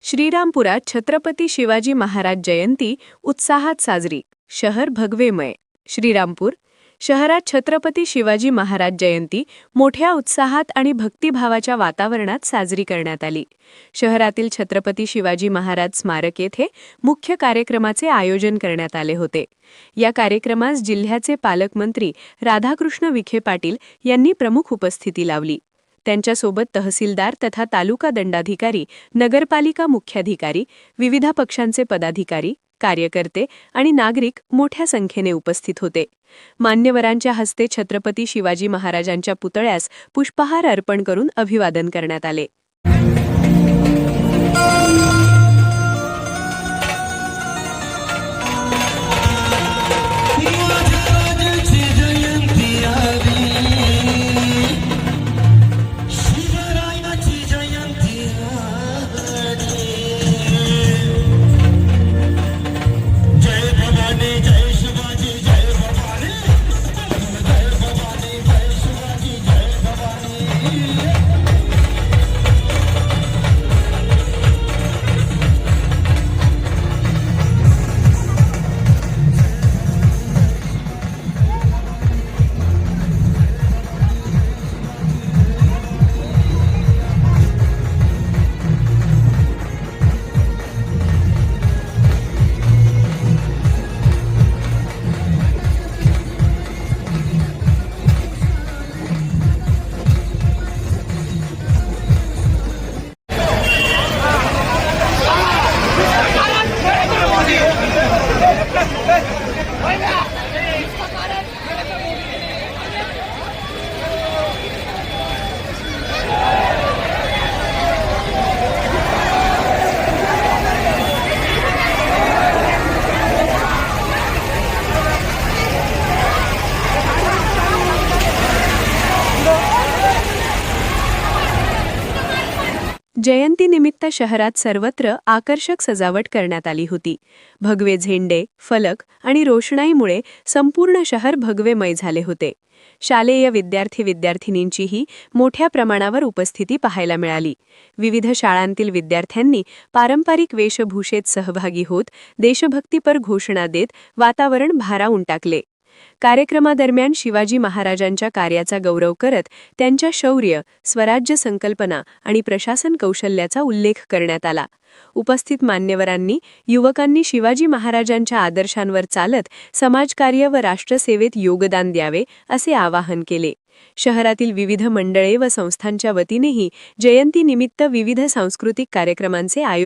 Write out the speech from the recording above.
श्रीरामपुरात छत्रपती शिवाजी महाराज जयंती उत्साहात साजरी. शहर भगवेमय. श्रीरामपूर शहरात छत्रपती शिवाजी महाराज जयंती मोठ्या उत्साहात आणि भक्तिभावाच्या वातावरणात साजरी करण्यात आली. शहरातील छत्रपती शिवाजी महाराज स्मारक येथे मुख्य कार्यक्रमाचे आयोजन करण्यात आले होते. या कार्यक्रमास जिल्ह्याचे पालकमंत्री राधाकृष्ण विखे पाटील यांनी प्रमुख उपस्थिती लावली. त्यांच्यासोबत तहसीलदार तथा तालुका दंडाधिकारी, नगरपालिका मुख्याधिकारी, विविध पक्षांचे पदाधिकारी, कार्यकर्ते आणि नागरिक मोठ्या संख्येने उपस्थित होते. मान्यवरांच्या हस्ते छत्रपती शिवाजी महाराजांच्या पुतळ्यास पुष्पहार अर्पण करून अभिवादन करण्यात आले. जयंतीनिमित्त शहरात सर्वत्र आकर्षक सजावट करण्यात आली होती. भगवे झेंडे, फलक आणि रोषणाईमुळे संपूर्ण शहर भगवेमय झाले होते. शालेय विद्यार्थी-विद्यार्थिनींचीही मोठ्या प्रमाणावर उपस्थिती पाहायला मिळाली. विविध शाळांतील विद्यार्थ्यांनी पारंपरिक वेशभूषेत सहभागी होत देशभक्तीपर घोषणा देत वातावरण भारावून टाकले. कार्यक्रमादरम्यान शिवाजी महाराजांच्या कार्याचा गौरव करत त्यांच्या शौर्य, स्वराज्य संकल्पना आणि प्रशासन कौशल्याचा उल्लेख करण्यात आला. उपस्थित मान्यवरांनी युवकांनी शिवाजी महाराजांच्या आदर्शांवर चालत समाजकार्य व राष्ट्रसेवेत योगदान द्यावे असे आवाहन केले. शहरातील विविध मंडळे व संस्थांच्या वतीनेही जयंतीनिमित्त विविध सांस्कृतिक कार्यक्रमांचे आयोजन